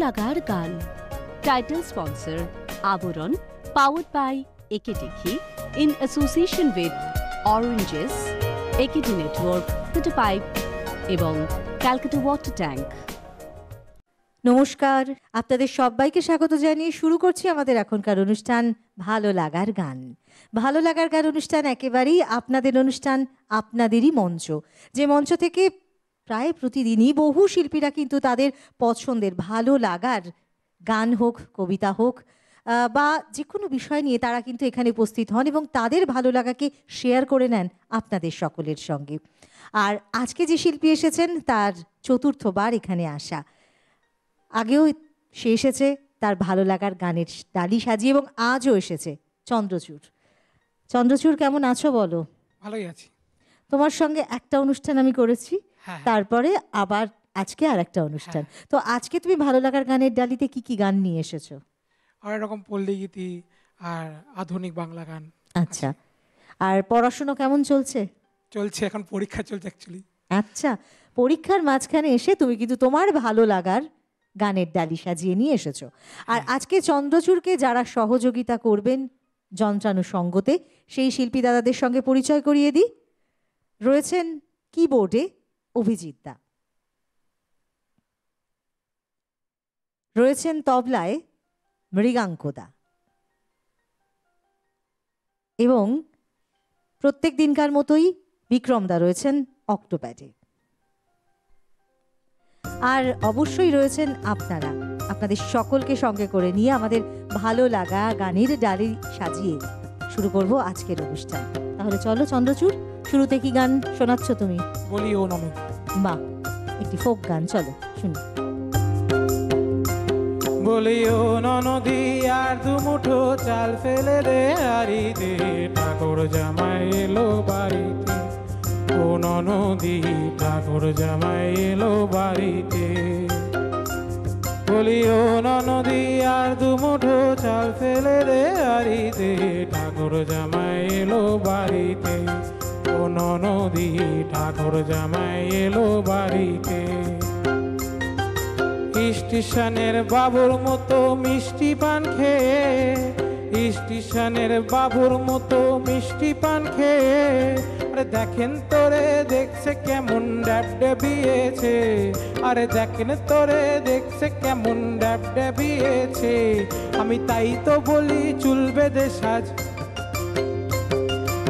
লাগার গান। Title sponsor আবরণ, পাওয়ার্ড বাই একেডিখি in association with oranges, AKD network, the pipe এবং ক্যালকাটা ওয়াটার ট্যাঙ্ক। নমস্কার, আপনাদের সবাইকে স্বাগত জানিয়ে শুরু করছি আমাদের এখনকার অনুষ্ঠান ভালো লাগার গান। ভালো লাগার গান অনুষ্ঠান একেবারেই আপনাদের অনুষ্ঠান, আপনাদেরই মঞ্চ, যে মঞ্চ থেকে প্রায় প্রতিদিনই বহু শিল্পীরা কিন্তু তাদের পছন্দের ভালো লাগার গান হোক, কবিতা হোক বা যে কোনো বিষয় নিয়ে তারা কিন্তু এখানে উপস্থিত হন এবং তাদের ভালো লাগাকে শেয়ার করে নেন আপনাদের সকলের সঙ্গে। আর আজকে যে শিল্পী এসেছেন তার চতুর্থবার এখানে আসা। আগেও সে এসেছে তার ভালো লাগার গানের ডালি সাজিয়ে এবং আজও এসেছে চন্দ্রচূড়। চন্দ্রচূড়, কেমন আছো বলো? ভালোই আছি। তোমার সঙ্গে একটা অনুষ্ঠান আমি করেছি, তারপরে আবার আজকে আর একটা অনুষ্ঠান। তো আজকে তুমি ভালো লাগার গানের ডালিতে কি কি গান নিয়ে এসেছো? অনেক রকম পল্লী গীতি আর আধুনিক বাংলা গান। আচ্ছা, আর পড়াশোনা কেমন চলছে? চলছে, এখন পরীক্ষা চলছে অ্যাকচুয়ালি। আচ্ছা, পরীক্ষার মাঝখানে এসে তুমি কিন্তু তোমার ভালো লাগার গানের ডালি সাজিয়ে নিয়ে এসেছো। আর আজকে চন্দ্রচূড়কে যারা সহযোগিতা করবেন যন্ত্রানুষঙ্গতে, সেই শিল্পী দাদাদের সঙ্গে পরিচয় করিয়ে দিই। রয়েছেন কিবোর্ডে অভিজিৎ দা, রয়েছেন তবলায় মৃগাঙ্কদা এবং প্রত্যেক দিনকার মতোই বিক্রমদা রয়েছেন অক্টোপ্যাডে। আর অবশ্যই রয়েছেন আপনারা, আপনাদের সকলকে সঙ্গে করে নিয়ে আমাদের ভালো লাগা গানের ডালি সাজিয়ে শুরু করব আজকের অনুষ্ঠান। তাহলে চলো চন্দ্রচূড়, শুরুতে কি গান শোনাচ্ছ তুমি? বলি ও ননদ। বাহ, একটি ফোক গান, চলো শুনি। বলি ও ননদি আর দুমুঠো চাল ফেলে দে হাড়িতে, ঠাকুর জামাই এলো বাড়িতে। ও ননদি ঠাকুর জামাই এলো বাড়িতে। বলি ও ননদি আর দুমুঠো চাল ফেলে দে হাড়িতে, ঠাকুর জামাই এলো বাড়িতে। ও ননদি ঠাকুর জামাই এলো বাড়িতে। স্টেশনের বাবুর মতো মিষ্টি পান খেয়ে, স্টেশনের বাবুর মতো মিষ্টি পান খেয়ে, আরে দেখেন তোরে দেখছে কেমন ড্যাব ডেবিয়েছে, আরে দেখেন তোরে দেখছে কেমন ড্যাব ডেবিয়েছে। আমি তাই তো বলি চুল বেঁধে সাজ,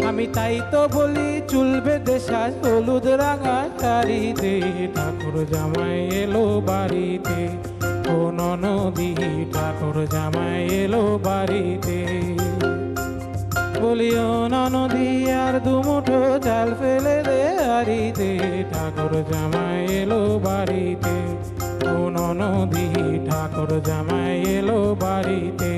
আমি তাই তো বলি চুল বেঁধে সাজ, হলুদ রাঙা শাড়িতে, ঠাকুর জামাই এলো বাড়িতে। ও ননদি ঠাকুর জামাই এলো বাড়িতে। বলি ও ননদি আর দুমুঠো চাল ফেলে দে হাড়িতে, ঠাকুর জামাই এলো বাড়িতে। ও ননদি ঠাকুর জামাই এলো বাড়িতে।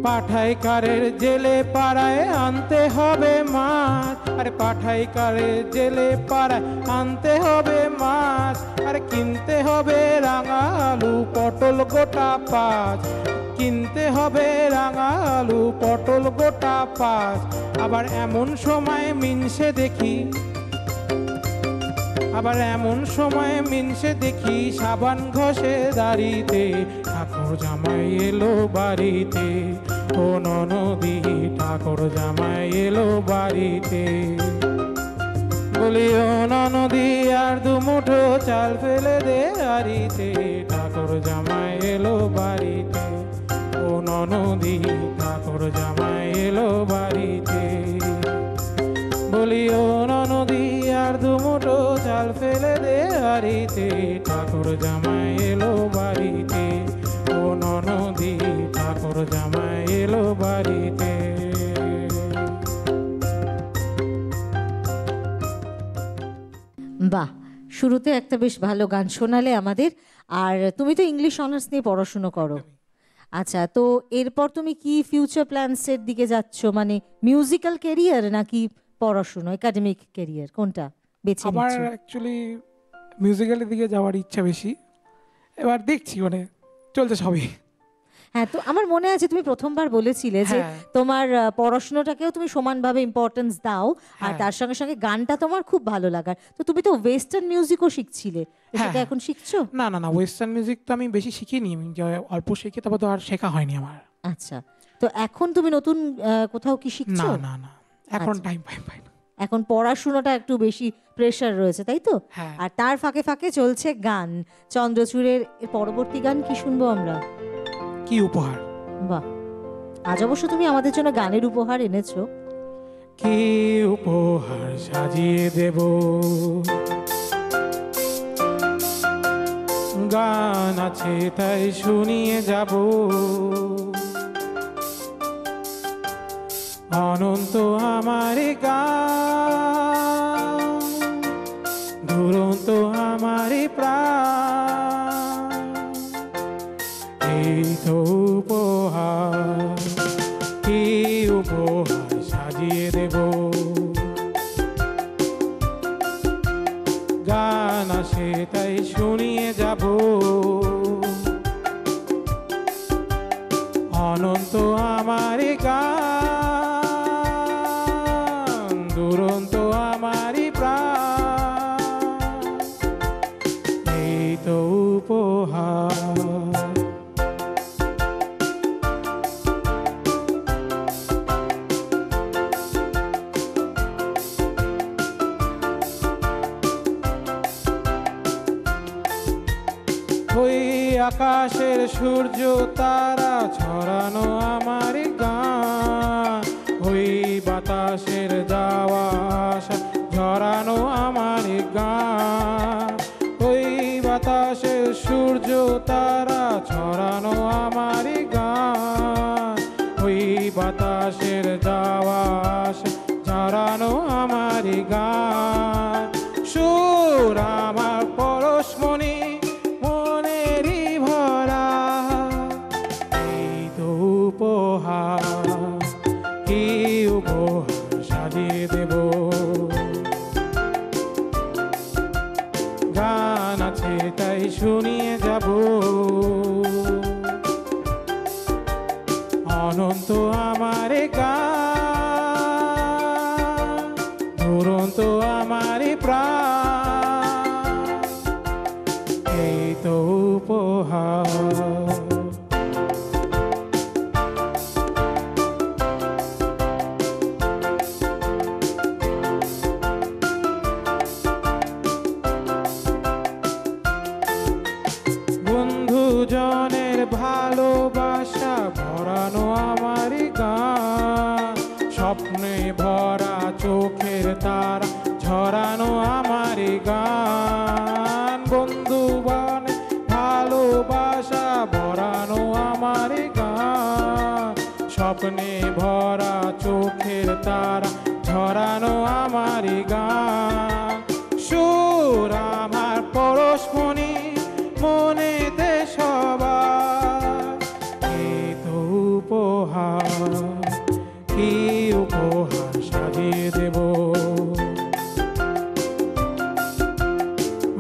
পাঠাইকারের জেলে পাড়ায় আনতে হবে মাছ, আরে পাঠাইকারের জেলে পাড়ায় আনতে হবে মাছ, আরে কিনতে হবে রাঙা আলু পটল গোটা পাঁচ, কিনতে হবে রাঙা আলু পটল গোটা পাঁচ। আবার এমন সময় মিনসে দেখি, আবার এমন সময় মিনসে দেখি সাবান ঘষে দাড়িতে, ঠাকুর জামাই এলো বাড়িতে। ও ননদি ঠাকুর জামাই এলো বাড়িতে। বলি ও ননদি আর দুমুঠো চাল ফেলে দে হাড়িতে, ঠাকুর জামাই এলো বাড়িতে। ও ননদি ঠাকুর জামাই এলো বাড়িতে। বলি ও ননদি আর দুমুঠো চাল ফেলে দে হাড়িতে, ঠাকুর জামাই এলো বাড়িতে। ও ননদি ঠাকুর জামাই এলো বাড়িতে। বাহ, শুরুতে একটা বেশ ভালো গান শোনালে আমাদের। আর তুমি তো ইংলিশ অনার্স নিয়ে পড়াশুনো করো। আচ্ছা, তো এরপর তুমি কি ফিউচার প্ল্যানসের দিকে যাচ্ছ? মানে মিউজিক্যাল ক্যারিয়ার নাকি পড়াশুনো, একাডেমিক ক্যারিয়ার, কোনটা বেছে নিচ্ছ? আমার অ্যাকচুয়ালি মিউজিক্যালের দিকে যাওয়ার ইচ্ছা বেশি, এবার দেখছি, মানে চলছে সবই। হ্যাঁ, তো আমার মনে আছে তুমি প্রথমবার বলেছিলে যে হ্যাঁ। তোমার পড়াশোনাটাকেও তুমি সমানভাবে ইম্পর্টেন্স দাও, আর হ্যাঁ। তার সঙ্গে সঙ্গে গানটা তোমার খুব ভালো লাগার। তো তুমি তো ওয়েস্টার্ন মিউজিকও শিখছিলে, তো হ্যাঁ। সেটা এখন শিখছো? না না না, ওয়েস্টার্ন মিউজিক তো আমি বেশি শিখিনি, আমি অল্প শিখে, তারপর তো আর শেখা হয়নি আমার। আচ্ছা, তো এখন তুমি নতুন কোথাও কি না শিখছো? না না, এখন আচ্ছা। টাইম পাই না। এখন পড়াশোনাটা একটু বেশি প্রেশার রয়েছে, তাই তো? হ্যাঁ। আর তার ফাঁকে ফাঁকে চলছে গান। চন্দ্রচূড়ের এর পরবর্তী গান কি শুনবো আমরা? কি উপহার? বাহ, আজ অবশ্য তুমি আমাদের জন্য গানের উপহার এনেছো। কি উপহার সাজিয়ে দেব, গান আছে তাই শুনিয়ে যাব, অনন্ত আমার গান, দুরন্ত আমার প্রাণ, এই তো উপহার। কি উপহার সাজিয়ে দেব, গান আসে তাই শুনিয়ে যাব, অনন্ত আমার গান, দুরন্ত আমার প্রাণ, এই তো উপহার। ওই আকাশের সূর্য তারা ছড়ানো আমার গান, ওই বাতাসের যাওয়া আসা ঝরানো আমার গান, ওই বাতাসের সূর্য তারা ছড়ানো আমার গান, ওই বাতাসের যাওয়া আসা ঝরানো আমার গান, সুর আমার পরশমণি মনেরই ভরা, এই তো উপহার। কি উপহার সাজিয়ে দেব, গান আছে তাই শুনিয়ে যাব, অনন্ত আমার গান, দুরন্ত আমার প্রাণ, এই তো উপহার। বন্ধুজনের ভালোবাসা ভরানো আমার গান, স্বপ্নে ভরা চোখের তারা ঝরানো আমার গান, বন্ধুবান ভালোবাসা ভরানো আমার গান, স্বপ্নে ভরা চোখের তারা ঝরানো আমার গান, সুর আমার পরশমণি মনেতে সবার, এই তো উপহার। কি উপহার সাজিয়ে দেব,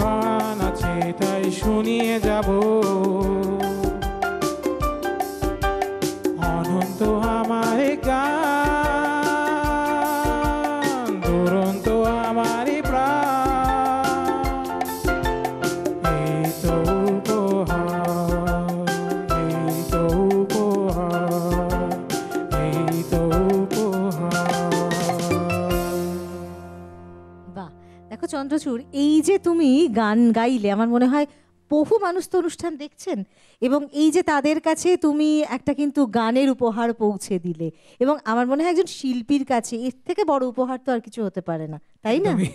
গান আছে তাই শুনিয়ে যাব, অনন্ত আমার গান, দুরন্ত আমার প্রাণ, এই তো উপহার, এই তো উপহার, এই তো উপহার। বাহ, দেখো চন্দ্রচূড়, এই যে তুমি গান গাইলে, আমার মনে হয় বহু মানুষ তো অনুষ্ঠান দেখছেন, এবং এই যে তাদের কাছে তুমি একটা কিন্তু গানের উপহার পৌঁছে দিলে, এবং আমার মনে হয় একজন শিল্পীর কাছে এর থেকে বড় উপহার তো আর কিছু হতে পারে না, তাই না? একদমই।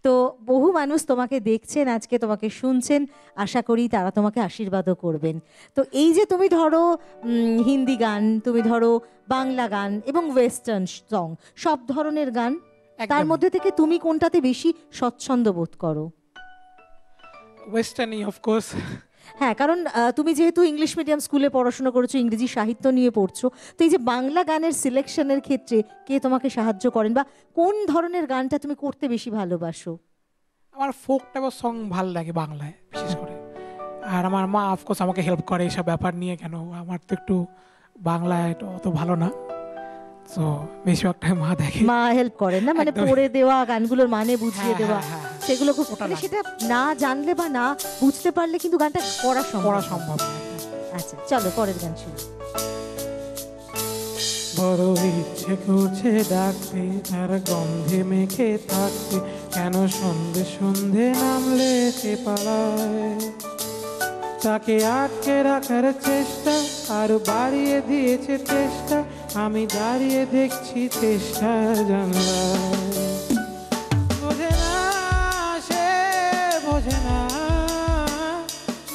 তো বহু মানুষ তোমাকে দেখছেন, আজকে তোমাকে শুনছেন, আশা করি তারা তোমাকে আশীর্বাদও করবেন। তো এই যে তুমি ধরো হিন্দি গান, তুমি ধরো বাংলা গান এবং ওয়েস্টার্ন সং, সব ধরনের গান, তার একদমই। মধ্যে থেকে তুমি কোনটাতে বেশি স্বচ্ছন্দ বোধ করো? ওয়েস্টার্নই অফকোর্স। হ্যাঁ, কারণ তুমি যেহেতু ইংলিশ মিডিয়াম স্কুলে পড়াশোনা করেছো, ইংরেজি সাহিত্য নিয়ে পড়ছো, তো এই যে বাংলা গানের সিলেকশনের ক্ষেত্রে কে তোমাকে সাহায্য করেন, বা কোন ধরনের গানটা তুমি করতে বেশি ভালোবাসো? আমার ফোক টাইপের সং ভালো লাগে বাংলায় বিশেষ করে। আর আমার মা অফকোর্স আমাকে হেল্প করে এইসব ব্যাপার নিয়ে, কেন আমার তো একটু বাংলায় অত ভালো না, তো বেশিরভাগটাই মা দেখে। মা হেল্প করেন না, মানে একদমই। পড়ে দেওয়া, গানগুলোর মানে বুঝিয়ে হ্যাঁ, দেওয়া, হ্যাঁ, হ্যাঁ, সেগুলো খুব ওটা মানে লাগে। সেটা না জানলে বা না বুঝতে পারলে কিন্তু গানটা করা সম্ভব পড়া না। সম্ভব না। আচ্ছা চলো পরের গান শুনি। বড় ইচ্ছে করছে ডাকতে, তার গন্ধে মেখে থাকতে, কেন সন্ধে সন্ধে নামলে সে পালায়। তাকে আটকে রাখার চেষ্টা আর বাড়িয়ে দিয়েছে চেষ্টা, আমি দাঁড়িয়ে দেখছি চেষ্টা জানলায়। বোঝে না সে, বোঝে না,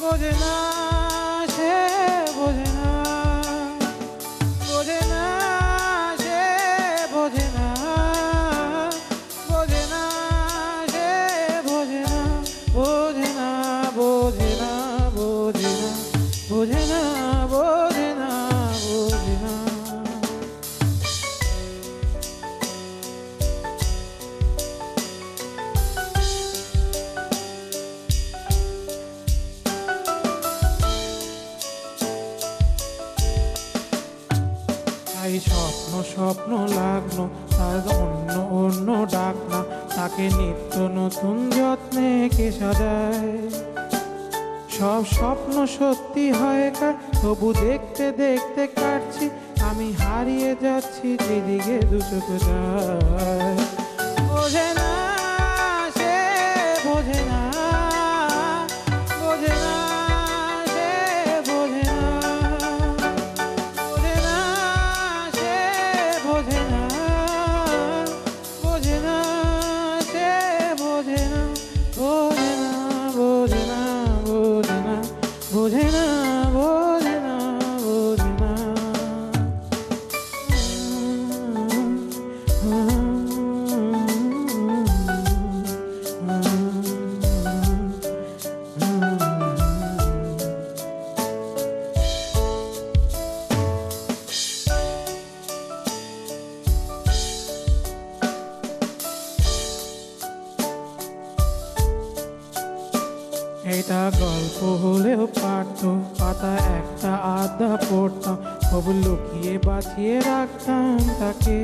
বোঝে না সে, বোঝে না, বোঝে না সে, বোঝে না, বোঝে না সে, বোঝে না, বোঝে না, বোঝে না, বোঝে না, বোঝে না, বোঝে না, বোঝে না। তাই স্বপ্ন স্বপ্ন লাগলো, তার অন্য অন্য ডাক না, তাকে নিত্য নতুন যত্নে কে সাজায়। সব স্বপ্ন সত্যি হয় কার, তবু দেখতে দেখতে কাটছি, আমি হারিয়ে যাচ্ছি যেদিকে দু চোখ যায়। বোঝে না সে, বোঝে না, বোঝে না সে, বোঝে না, বোঝে না সে, বোঝে না, বোঝে না সে, বোঝে না, বোঝে না, বোঝে না, বোঝে না, বোঝে না, বোঝে না, বোঝে না। এটা গল্প হলেও পারত, পাতা একটা আধা পড়তাম, তবু লুকিয়ে বাঁচিয়ে রাখতাম তাকে।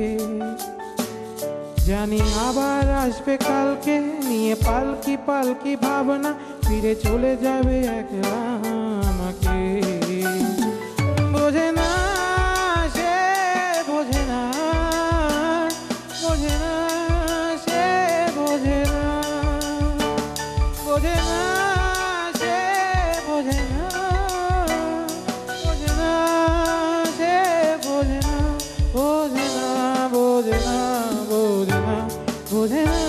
জানি আবার আসবে কালকে, নিয়ে পালকি পালকি ভাবনা, ফিরে চলে যাবে একলা আমাকে। বোঝে না সে, বোঝে না, বোঝে না সে, বোঝে না, বোঝে না সে, বোঝে না, বোঝে না সে, বোঝে না, বোঝে না, বোঝে না, বোঝে না, বোঝে না,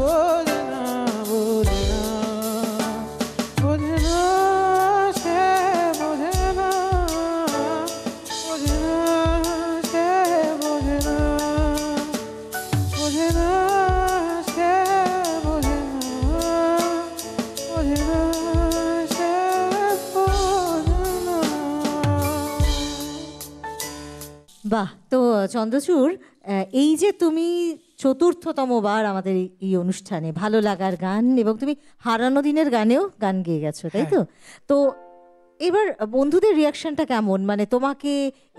বোঝে না, বোঝে না, বোঝে না সে, বোঝে না, বোঝে না সে, বোঝে না, বোঝে না সে, বোঝে না, বোঝে না সে, বোঝে না। বাহ, তো চন্দ্রচূড়, এই যে তুমি চতুর্থতম বার আমাদের এই অনুষ্ঠানে ভালো লাগার গান, এবং তুমি হারানো দিনের গানেও গান গেয়ে গেছো, তাই তো? তো এবার বন্ধুদের রিয়াকশনটা কেমন, মানে তোমাকে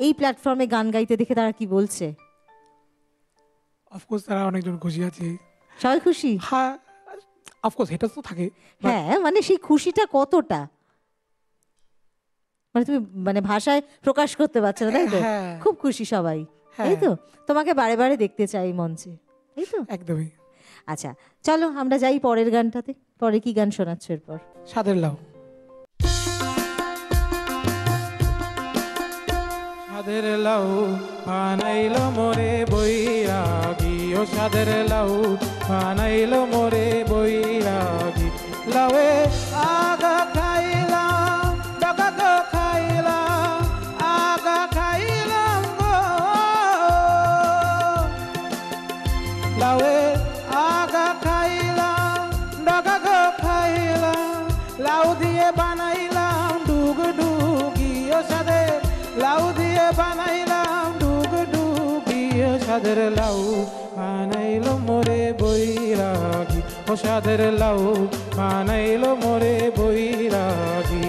এই প্ল্যাটফর্মে গান গাইতে দেখে তারা কি বলছে? অফকোর্স তারা অনেকজন খুশি আছে। সবাই খুশি? হ্যাঁ, অফকোর্স এটা তো থাকে। হ্যাঁ, মানে সেই খুশিটা কতটা, মানে তুমি মানে ভাষায় প্রকাশ করতে পারছো না, তাই তো? হ্যাঁ। খুব খুশি সবাই, হ্যাঁ। তাই তো? তোমাকে বারে বারে দেখতে চাই মঞ্চে, তাই তো? একদমই। আচ্ছা চলো আমরা যাই পরের গানটাতে। পরে কি গান শোনাচ্ছ এরপর? সাদের লাউ। সাদের লাউ বানাইলো মোরে বৈরাগী, ও সাদের লাউ বানাইলো মোরে বৈরাগী। লাউয়ে আগা খাইলাম, ডগা তো খাইলাম, আগা খাইলাম গো। লাউয়ে আগা খাইলাম, ডগা তো খাইলাম, লাউ দিয়ে বানাইলাম ডুগ ডুগি, ও সাদের লাউ দিয়ে বানাইলাম ডুগ ডুগি, ও সাদের লাউ বানাইলো মোরে বৈরাগী, ও ও সাধের লাউ বানাইলো মোরে বৈরাগী।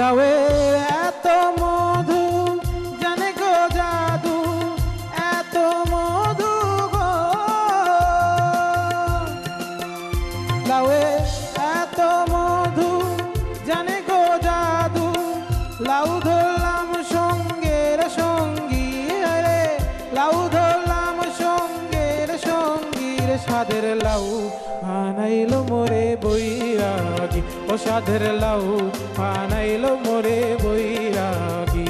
লাউয়ের এত মধু জানে গো জাদু, এত মধু গো। লাউয়ের এত মধু জানে গো জাদু, লাউ ধরলাম সঙ্গের সঙ্গী রে, লাউ ধরলাম সঙ্গের সঙ্গী রে। সাধের লাউ বানাইলো মোরে বৈরাগী, ও সাধের লাউ বানাইলো মোরে বৈরাগী।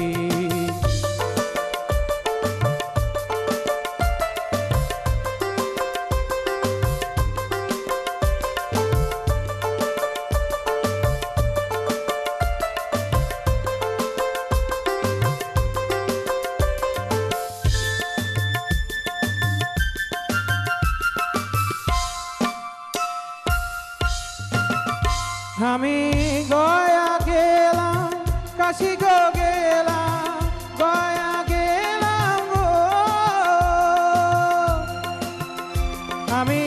আমি গয়া গেলাম, কাশি গো গেলাম, গয়া গেলাম গো। আমি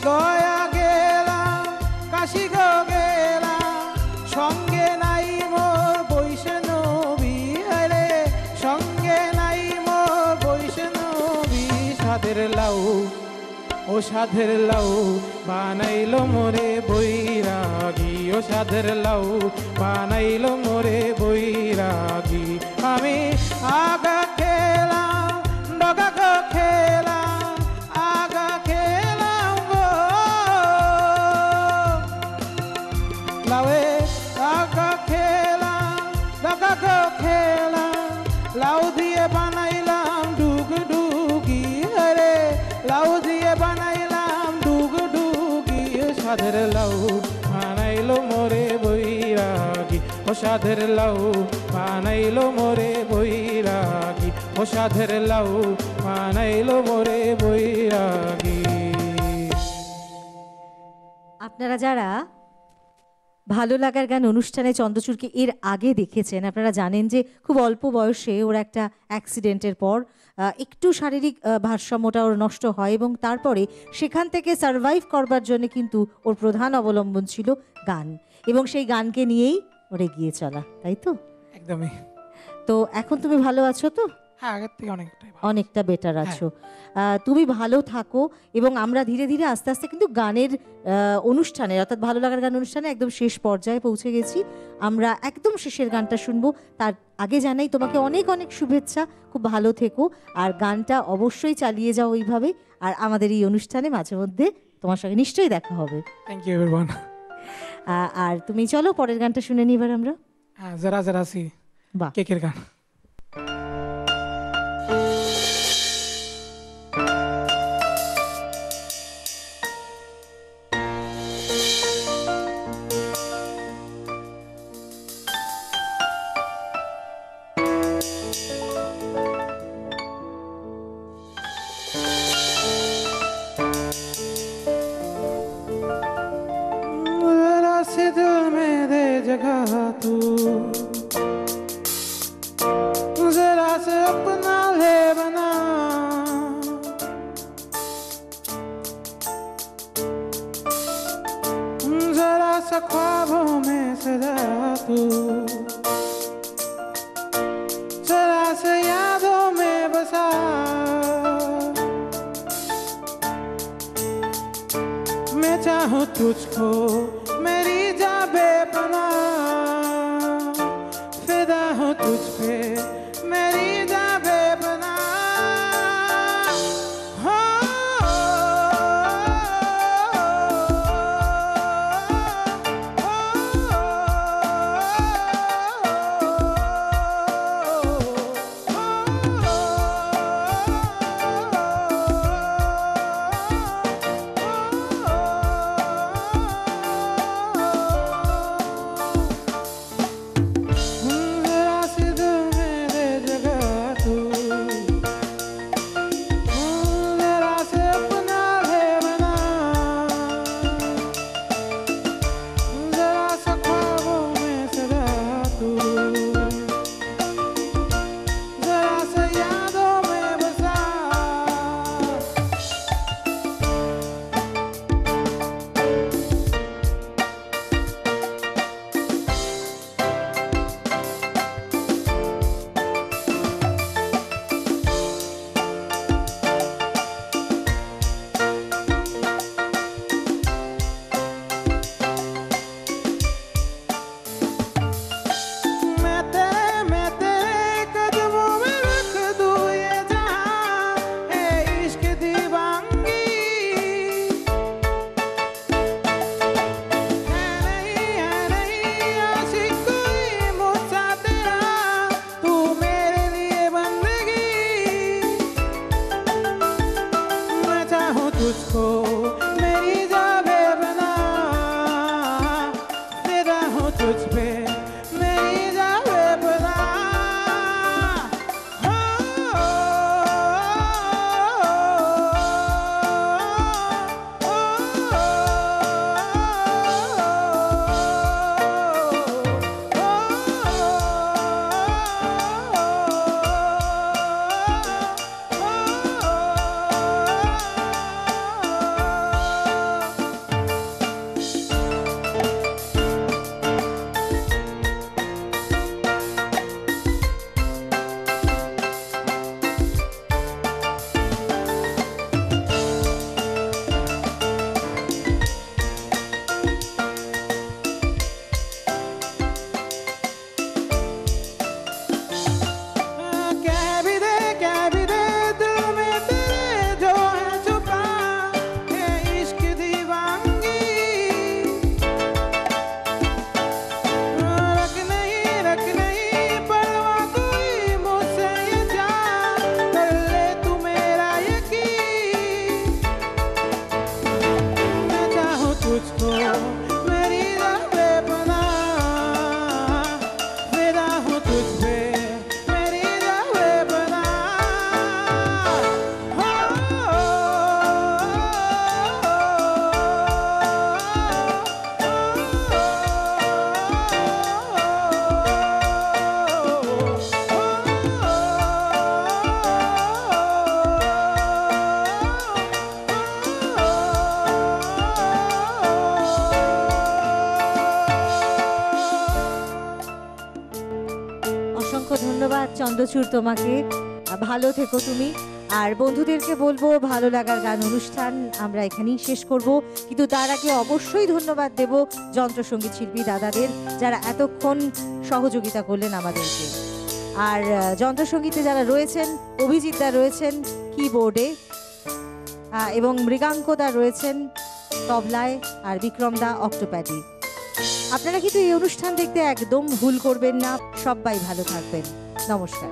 গয়া গেলাম, কাশি গো গেলাম, সঙ্গে নাই মোর বৈষ্ণবী রে, সঙ্গে নাই মোর বৈষ্ণবী। সাধের লাউ, ও সাধের লাউ বানাইলো মোরে বৈরাগী, ও সাধের লাউ বানাইলো মোরে বৈরাগী। আমি আগা খেলাম, ডগা গো খেলাম, আগা খেলাম গো। লাউয়ে আগা খেলাম, ডগা গো খেলাম, লাউ দিয়ে বানাইলাম ডুগডুগি রে, লাউ দিয়ে বানাইলাম ডুগডুগি। সাধের লাউ বানাইলো মোরে বৈরাগী, ও সাধের লাউ বানাইলো মোরে বৈরাগী, ও সাধের লাউ বানাইলো মোরে বৈরাগী। আপনারা যারা ভালো লাগার গান অনুষ্ঠানে চন্দ্রচূড়কে এর আগে দেখেছেন, আপনারা জানেন যে খুব অল্প বয়সে ওর একটা অ্যাক্সিডেন্টের পর একটু শারীরিক ভারসাম্যটা ওর নষ্ট হয় এবং তারপরে সেখান থেকে সারভাইভ করবার জন্য কিন্তু ওর প্রধান অবলম্বন ছিল গান, এবং সেই গানকে নিয়েই ওর এগিয়ে চলা, তাই তো? একদমই। তো এখন তুমি ভালো আছো তো? হ্যাঁ, আগের থেকে অনেকটাই অনেকটা বেটার আছো। তুমি ভালো থাকো, এবং আমরা ধীরে ধীরে আস্তে আস্তে কিন্তু গানের অনুষ্ঠানে, অর্থাৎ ভালো লাগার গান অনুষ্ঠানে একদম শেষ পর্যায়ে পৌঁছে গেছি। আমরা একদম শেষের গানটা শুনবো, তার আগে জানাই তোমাকে অনেক অনেক শুভেচ্ছা, খুব ভালো থেকো, আর গানটা অবশ্যই চালিয়ে যাও ওইভাবে। আর আমাদের এই অনুষ্ঠানে মাঝে মধ্যে তোমার সঙ্গে নিশ্চয়ই দেখা হবে। Thank you everyone. আর তুমি চলো পরের গানটা শুনে নিই এবার আমরা। হ্যাঁ, জরা জরা সি বাহ, কেকের গান। से दिल में दे जगह तू, जरा से अपना ले बना, जरा सा ख्वाबों में सजा तू, जरा से यादों में बसा, मैं चाहूँ तुझको मेरी जा बेपनाह, फिदा हूँ तुझ पे मेरी जा बेपनाह। প্রচুর তোমাকে। ভালো থেকো তুমি। আর বন্ধুদেরকে বলবো ভালো লাগার গান অনুষ্ঠান আমরা এখানেই শেষ করব, কিন্তু তার আগে অবশ্যই ধন্যবাদ দেব যন্ত্রসঙ্গীত শিল্পী দাদাদের, যারা এতক্ষণ সহযোগিতা করলেন আমাদেরকে। আর যন্ত্রসঙ্গীতে যারা রয়েছেন, অভিজিৎ দা রয়েছেন কিবোর্ডে, এবং মৃগাঙ্ক দা রয়েছেন তবলায়, আর বিক্রম দা অক্টোপ্যাডি। আপনারা কিন্তু এই অনুষ্ঠান দেখতে একদম ভুল করবেন না। সবাই ভালো থাকবেন। নমস্কার।